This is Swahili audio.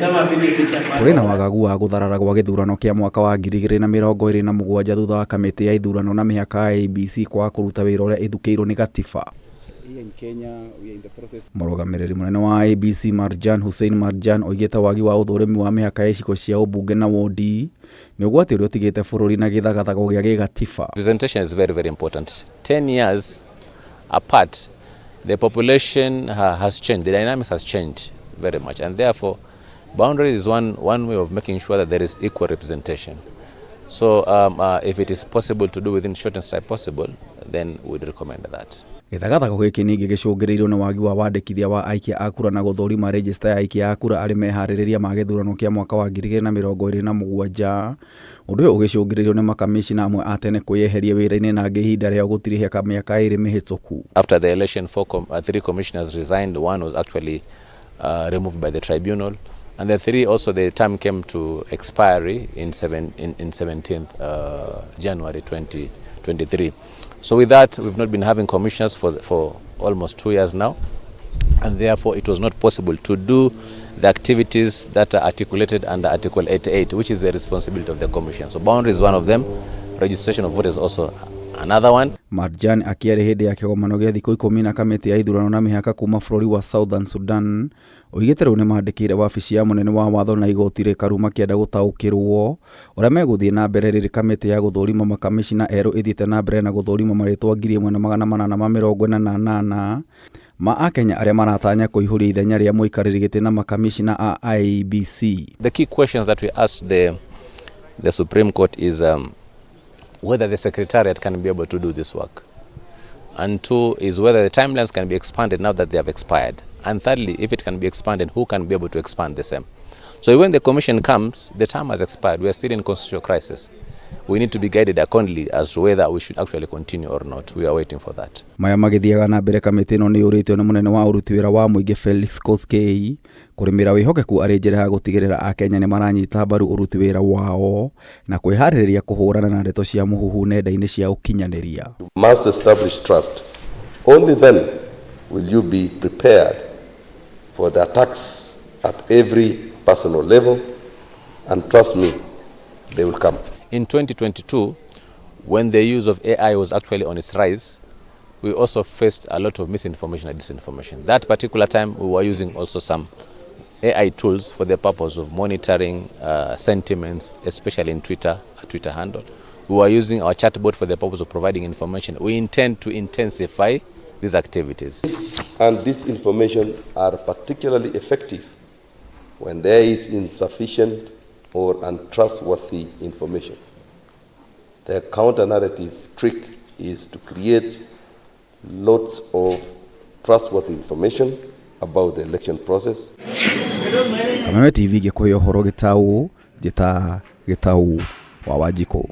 Kũrĩ na wagagu wa gũtharara gwa gĩthurano kĩa mwaka wa 2027 thutha wa kamĩtĩ ya ithurano na mĩhaka ya IEBC kwaga kũruta wĩra ũrĩa ĩthukĩirwo nĩ gatiba. Murugamiriri munene wa IEBC Marjan Hussein Marjan oigĩte wagi wa ũthũrimi wa mĩhaka ya icigo cia ũmbunge na wodi nĩ ũgwati ũrĩa ũtigĩte bũrũri na gĩthagathago gĩa gĩgatiba. Representation is very, very important. 10 years apart, the population has changed, the dynamics has changed very much, and therefore boundary is one way of making sure that there is equal representation. So if it is possible to do within the shortest time possible, then we'd recommend that. Gĩthagathago gĩkĩ ningĩ gĩcũngĩrĩirio nĩ wagi wa wandĩkithia wa aikia a kura na gũthũrima register ya aikia a kura arĩ meharĩrĩria ma gĩthurano kĩa mwaka wa 2027. Ũndũ ũyũ ũgĩcũngĩrĩirio nĩ makamishina amwe a tene kwĩyeheria wĩra-inĩ na angĩ ihinda rĩa gũtirĩ mĩaka ĩrĩ mĩhĩtũku. After the election, 3 commissioners resigned. One was actually removed by the tribunal, and the 3 also, the term came to expiry in 17th January 2023. So with that, we've not been having commissioners for almost 2 years now, and therefore it was not possible to do the activities that are articulated under Article 88, which is the responsibility of the commission. So boundary is one of them, registration of voters also another one. Marjan akĩarĩ hĩndĩ ya kĩgomano gĩa thikũ 10 na kamĩtĩ ya ithurano na mĩhaka kuma bũrũri wa Southern Sudan, oigĩte rĩu nĩ mandĩkĩire wabici ya mũnene wa watho na igoti RIRIA makĩenda gũtaũkĩrwo ũrĩa megũthiĩ na mbere rĩrĩ kamĩtĩ ya gũthũrima makamishina erũ ĩthiĩte na mbere na gũthũrima marĩtwa 1848 ma Akenya arĩa maratanya kũihũria ithenya rĩa mũikarĩri gĩtĩ na makamishina a IEBC. The key questions that we asked the Supreme Court is whether the Secretariat can be able to do this work. And 2 is whether the timelines can be expanded now that they have expired. And thirdly, if it can be expanded, who can be able to expand the same? So when the commission comes, the time has expired. We are still in constitutional crisis. We need to be guided accordingly as to whether we should actually continue or not. We are waiting for that. Maya magĩthiaga na mbere kamĩtĩ ĩno nĩ yũrĩtio nĩ mũnene wa ũruti wĩra wa mũingĩ Felix Koskei kũrĩmĩra wĩhokeku arĩ njĩra ya gũtigĩrĩra Akenya nĩ maranyita mbaru ũruti wĩra wao na kwĩharĩrĩria kũhũrana na ndeto cia mũhuhu nenda-inĩ cia ũkinyanĩria. You must establish trust. Only then will you be prepared for the attacks at every personal level, and trust me, they will come. In 2022, when the use of AI was actually on its rise, we also faced a lot of misinformation and disinformation. That particular time, we were using also some AI tools for the purpose of monitoring sentiments, especially in Twitter, a Twitter handle. We were using our chatbot for the purpose of providing information. We intend to intensify these activities. And this information are particularly effective when there is insufficient or untrustworthy information. The counter-narrative trick is to create lots of trustworthy information about the election process. Kameme TV gĩkũhe ũhoro gĩtaũ wa Wanjikũ.